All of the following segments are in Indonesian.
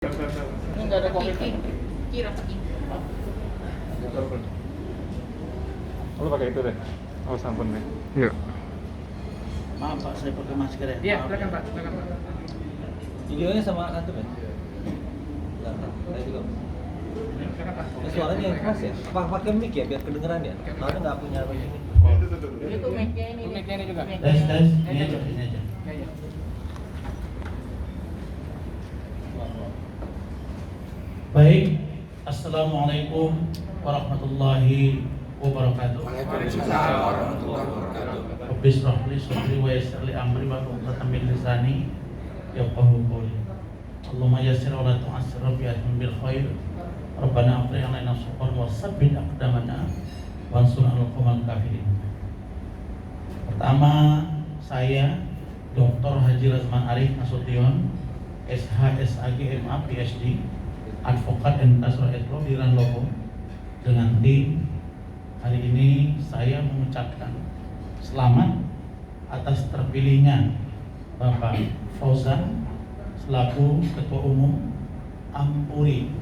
Ini nggak ada kopi kan? Kira pergi. Lu pakai itu deh. Oh, sampun deh. Iya. Maaf Pak, saya pakai masker ya. Iya, Maaf. silakan Pak, silakan Pak. Videonya sama kantor ya? Saya juga. Silakan Pak. Suaranya yang keras ya? Apa pakai mic ya biar kedengeran ya? Soalnya nggak punya ini. Itu mic-nya ini. Mic-nya ini juga. Mic-nya. Tes, ini Ini aja, aja. ini aja. Ya, ya. Baik, Assalamualaikum warahmatullahi wabarakatuh. Waalaikumsalam warahmatullahi wabarakatuh. Rabbi shrah li sadri wa yassir li amri wa uqdatan min lisani yafqahu qawli. Allahumma yassir wa la tu'assir rabbi atim bil khair. Rabbana afrigh alaina sabran wa tsabbit aqdamana wansurna 'alal qawmil kafirin. Pertama, saya Dr. Haji Razman Arif Nasution, SH, SAG, MA, PhD, Advokat dan Kasro Eslo di Ranlopo. Dengan tim hari ini saya mengucapkan selamat atas terpilihnya Bapak Fauzan selaku Ketua Umum Ampuri,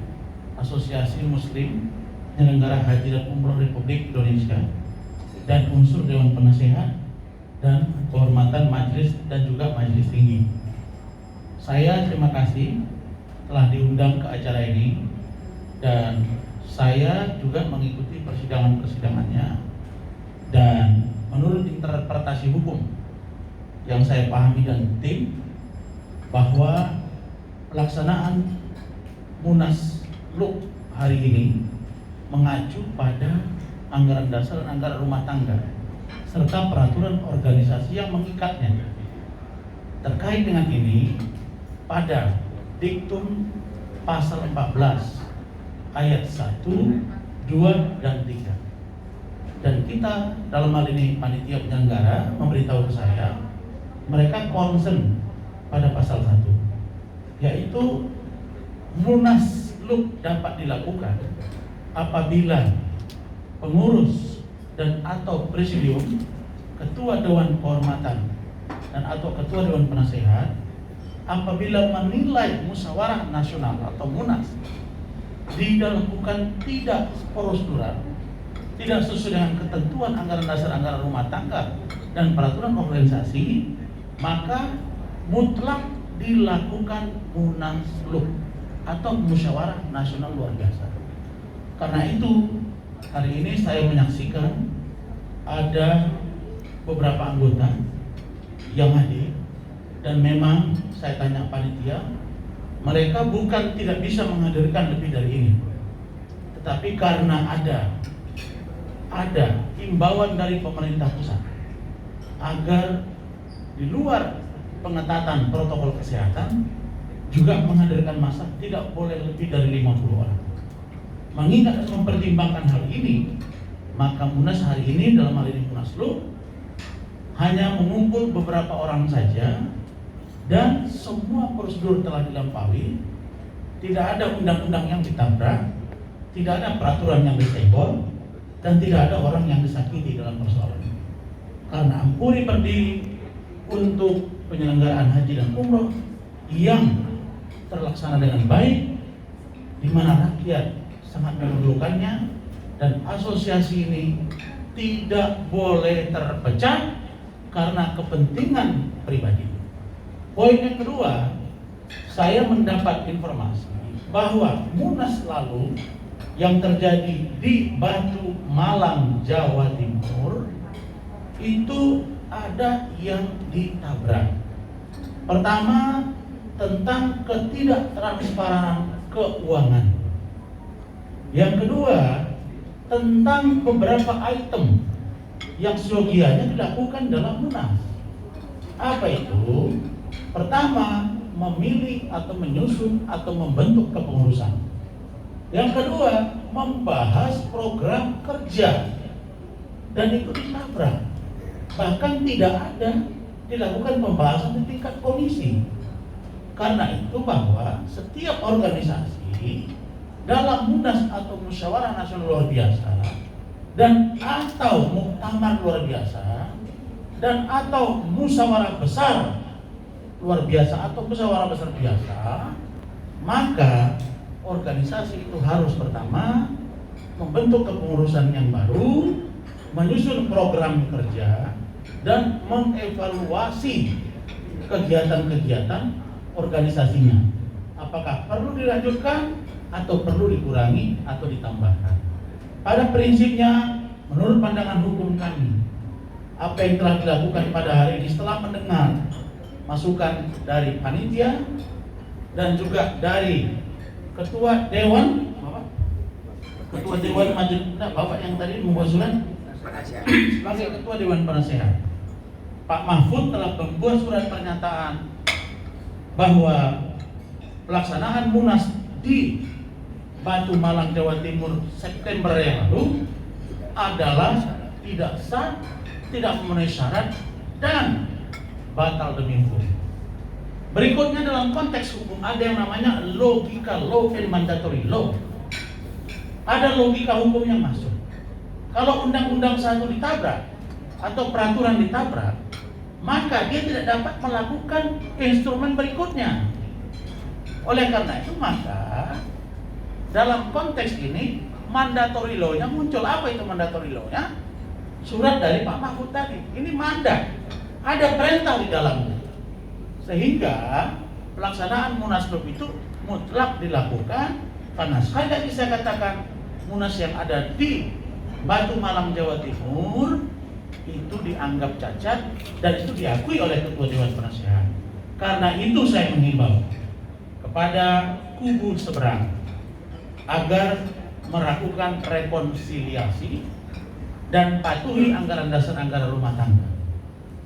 Asosiasi Muslim Penyelenggara Haji dan Umroh Republik Indonesia, dan unsur Dewan Penasehat dan kehormatan majelis dan juga majelis tinggi. Saya terima kasih telah diundang ke acara ini, dan saya juga mengikuti persidangannya, dan menurut interpretasi hukum yang saya pahami dan tim, bahwa pelaksanaan Munaslup hari ini mengacu pada anggaran dasar dan anggaran rumah tangga serta peraturan organisasi yang mengikatnya. Terkait dengan ini, pada diktum pasal 14 ayat 1, 2, dan 3. Dan kita dalam hal ini panitia penyelenggara memberitahu ke saya, mereka concern pada pasal 1, yaitu Munaslup dapat dilakukan apabila pengurus dan atau presidium, ketua dewan kehormatan dan atau ketua dewan penasehat apabila menilai musyawarah nasional atau munas dilakukan tidak prosedural, tidak sesuai dengan ketentuan anggaran dasar, anggaran rumah tangga dan peraturan organisasi, maka mutlak dilakukan munaslup atau musyawarah nasional luar biasa. Karena itu hari ini saya menyaksikan ada beberapa anggota yang hadir, dan memang saya tanya panitia, mereka bukan tidak bisa menghadirkan lebih dari ini, tetapi karena ada himbauan dari pemerintah pusat agar di luar pengetatan protokol kesehatan juga menghadirkan massa tidak boleh lebih dari 50 orang. Mengingat dan mempertimbangkan hal ini, maka Munas hari ini dalam hal ini Munaslup hanya mengumpul beberapa orang saja, dan semua prosedur telah dilampaui. Tidak ada undang-undang yang ditabrak, tidak ada peraturan yang disenggol, dan tidak ada orang yang disakiti dalam persoalan ini. Karena Ampuri berdiri untuk penyelenggaraan haji dan umroh yang terlaksana dengan baik, di mana rakyat sangat memerlukannya, dan asosiasi ini tidak boleh terpecah karena kepentingan pribadi. Poin yang kedua, saya mendapat informasi bahwa Munas lalu yang terjadi di Batu Malang, Jawa Timur itu ada yang ditabrak. Pertama, tentang ketidaktransparan keuangan. Yang kedua, tentang beberapa item yang seyogianya dilakukan dalam Munas. Apa itu? Pertama, memilih atau menyusun atau membentuk kepengurusan. Yang kedua, membahas program kerja, dan itu ditabrak. Bahkan tidak ada dilakukan pembahasan di tingkat komisi. Karena itu bahwa setiap organisasi dalam Munas atau musyawarah nasional luar biasa dan atau muktamar luar biasa dan atau musyawarah besar luar biasa atau musyawarah besar biasa maka organisasi itu harus pertama membentuk kepengurusan yang baru, menyusun program kerja, dan mengevaluasi kegiatan-kegiatan organisasinya. Apakah perlu dilanjutkan atau perlu dikurangi atau ditambahkan. Pada prinsipnya, menurut pandangan hukum kami, apa yang telah dilakukan pada hari ini setelah mendengar masukan dari panitia dan juga dari Ketua Dewan Majelis, Bapak yang tadi membuat surat sebagai Ketua Dewan Penasehat, Pak Mahfud telah membuat surat pernyataan bahwa pelaksanaan Munas di Batu Malang, Jawa Timur September yang lalu adalah tidak sah, tidak memenuhi syarat, dan batal demi hukum. Berikutnya dalam konteks hukum ada yang namanya logika law and mandatory law. Ada logika hukum yang masuk. Kalau undang-undang satu ditabrak atau peraturan ditabrak, maka dia tidak dapat melakukan instrumen berikutnya. Oleh karena itu maka dalam konteks ini mandatory law-nya muncul. Apa itu mandatory law-nya? Surat dari Pak Mahfud tadi. Ini mandat. Ada perintah di dalamnya. Sehingga pelaksanaan Munaslup itu mutlak dilakukan karena sekali lagi saya katakan Munas yang ada di Batu Malang, Jawa Timur itu dianggap cacat dan itu diakui oleh Ketua Dewan Penasehat. Karena itu saya menghimbau kepada kubu seberang agar melakukan rekonsiliasi dan patuhi anggaran dasar anggaran rumah tangga.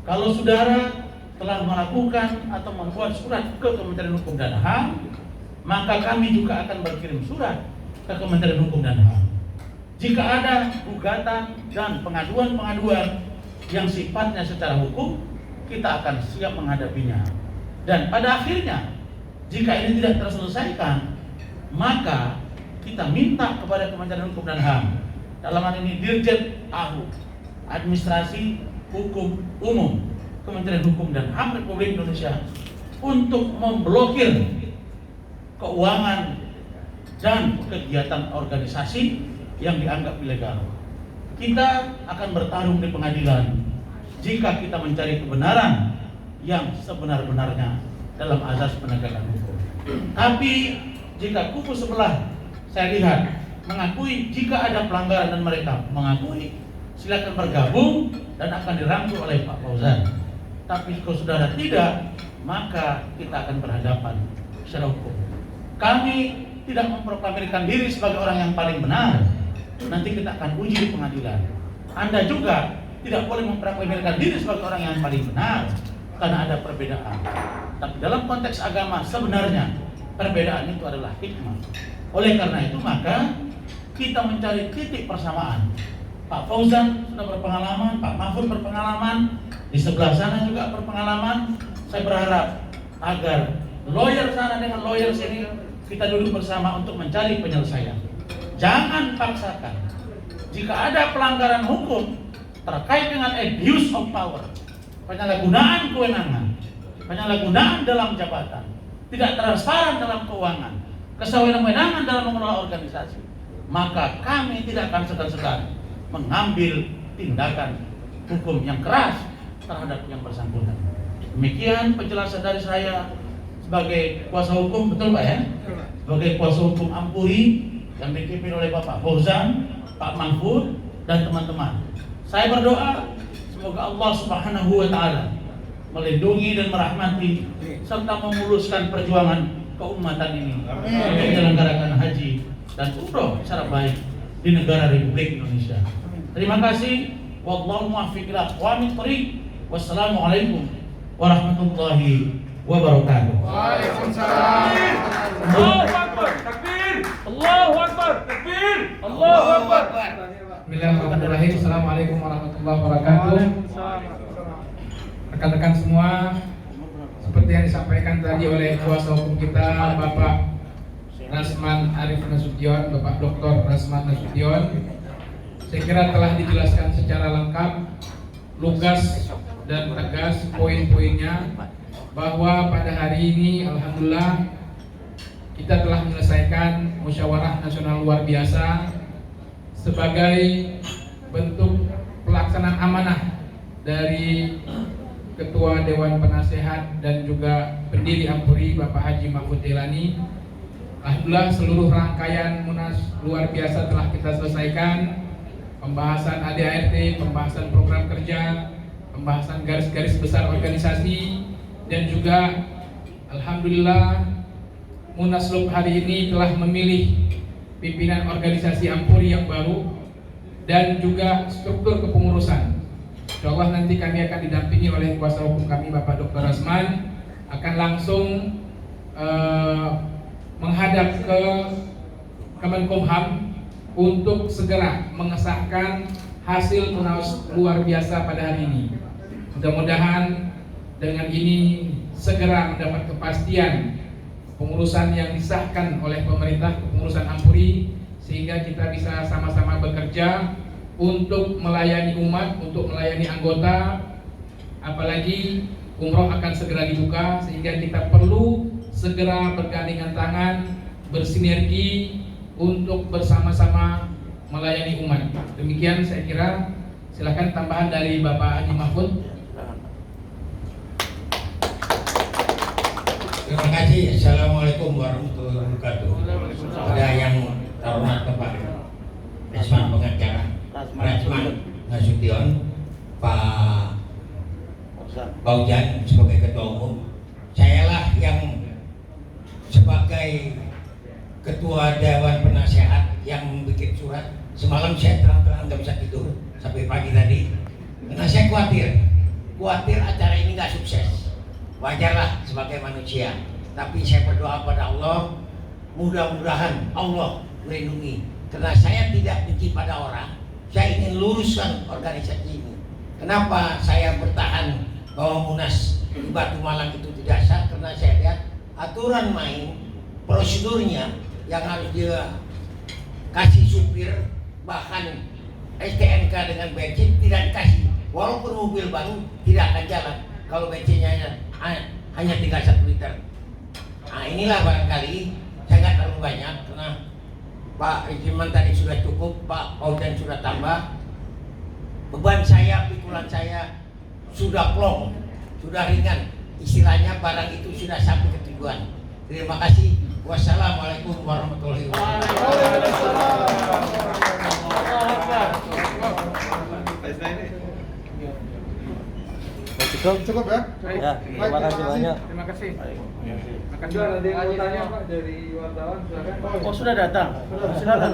Kalau saudara telah melakukan atau membuat surat ke Kementerian Hukum dan HAM, maka kami juga akan berkirim surat ke Kementerian Hukum dan HAM. Jika ada gugatan dan pengaduan-pengaduan yang sifatnya secara hukum, kita akan siap menghadapinya. Dan pada akhirnya, jika ini tidak terselesaikan, maka kita minta kepada Kementerian Hukum dan HAM, dalam hal ini Dirjen AHU, Administrasi Hukum Umum, Kementerian Hukum dan HAM Republik Indonesia, untuk memblokir keuangan dan kegiatan organisasi yang dianggap ilegal. Kita akan bertarung di pengadilan jika kita mencari kebenaran yang sebenar-benarnya dalam azas penegakan hukum. Tapi jika kubu sebelah saya lihat mengakui jika ada pelanggaran dan mereka mengakui, silakan bergabung dan akan dirangkul oleh Pak Fauzan. Tapi kalau saudara tidak, maka kita akan berhadapan secara hukum. Kami tidak memproklamirkan diri sebagai orang yang paling benar. Nanti kita akan uji di pengadilan. Anda juga tidak boleh memproklamirkan diri sebagai orang yang paling benar karena ada perbedaan. Tapi dalam konteks agama sebenarnya perbedaan itu adalah hikmah. Oleh karena itu maka kita mencari titik persamaan. Pak Fauzan sudah berpengalaman, Pak Mahfud berpengalaman, di sebelah sana juga berpengalaman. Saya berharap agar lawyer sana dengan lawyer sini kita duduk bersama untuk mencari penyelesaian. Jangan paksakan. Jika ada pelanggaran hukum terkait dengan abuse of power, penyalahgunaan kewenangan, penyalahgunaan dalam jabatan, tidak transparan dalam keuangan, kesewenang-wenangan dalam mengelola organisasi, maka kami tidak akan segan-segan mengambil tindakan hukum yang keras terhadap yang bersangkutan. Demikian penjelasan dari saya sebagai kuasa hukum, betul Pak ya? Sebagai kuasa hukum Ampuri yang dipimpin oleh Bapak Fauzan, Pak Mahfud, dan teman-teman. Saya berdoa semoga Allah Subhanahu wa Ta'ala melindungi dan merahmati serta memuluskan perjuangan keumatan ini untuk menyelenggarakan haji dan umroh secara baik di negara Republik Indonesia. Terima kasih. Wallahu muwaffiq ila aqwamit thoriq. Wassalamualaikum warahmatullahi wabarakatuh. Waalaikumsalam. Allahu Akbar. Takbir. Allahu Akbar. Takbir. Allahu Akbar. Bismillahirrahmanirrahim. Assalamualaikum warahmatullahi wabarakatuh. Rekan-rekan semua, seperti yang disampaikan tadi oleh kuasa hukum kita Bapak Rasman Arif Nasution, Bapak Dr. Rasman Nasution, saya kira telah dijelaskan secara lengkap, lugas dan tegas poin-poinnya, bahwa pada hari ini alhamdulillah kita telah menyelesaikan musyawarah nasional luar biasa sebagai bentuk pelaksanaan amanah dari Ketua Dewan Penasehat dan juga pendiri Ampuri Bapak Haji Mahfud Jailani. Alhamdulillah seluruh rangkaian Munas luar biasa telah kita selesaikan. Pembahasan ADART, pembahasan program kerja, pembahasan garis-garis besar organisasi, dan juga Alhamdulillah Munaslup hari ini telah memilih pimpinan organisasi Ampuri yang baru dan juga struktur kepengurusan. Insyaallah nanti kami akan didampingi oleh kuasa hukum kami Bapak Dr. Rasman, akan langsung menghadap ke Kemenkumham untuk segera mengesahkan hasil munas luar biasa pada hari ini. Mudah-mudahan dengan ini segera mendapat kepastian pengurusan yang disahkan oleh pemerintah, kepengurusan Ampuri, sehingga kita bisa sama-sama bekerja untuk melayani umat, untuk melayani anggota. Apalagi umroh akan segera dibuka, sehingga kita perlu segera bergandengan tangan, bersinergi untuk bersama-sama melayani umat. Demikian saya kira. Silakan tambahan dari Bapak Haji Mahfud. Terima kasih. Assalamualaikum warahmatullahi wabarakatuh. Ada yang terhormat Bapak Rasman pengacara, Rasman Nasution, Pak Baujan sebagai Ketua Umum. Sayalah yang sebagai Ketua Dewan Penasehat yang membuat surat. Semalam saya terang-terang nggak bisa tidur sampai pagi tadi, karena saya khawatir acara ini nggak sukses. Wajarlah sebagai manusia, tapi saya berdoa pada Allah, mudah-mudahan Allah melindungi. Karena saya tidak benci pada orang, saya ingin luruskan organisasi ini. Kenapa saya bertahan bahwa Munas di Batu Malang itu tidak sah? Karena saya lihat aturan main, prosedurnya yang harus dia kasih supir, bahkan STNK dengan bensin tidak dikasih. Walaupun mobil baru tidak akan jalan kalau bensinnya hanya tinggal 1 liter. Nah inilah barangkali saya nggak terlalu banyak, karena Pak Regimen tadi sudah cukup, Pak Paudan sudah tambah. Beban saya, pikulan saya sudah plong, sudah ringan. Istilahnya barang itu sudah sampai ke tujuan. Terima kasih. Wassalamualaikum warahmatullahi wabarakatuh. Cukup ya? Ya, terima kasih banyak. Terima kasih. Ada yang mau tanya Pak dari wartawan, silakan. Oh sudah datang. Silakan.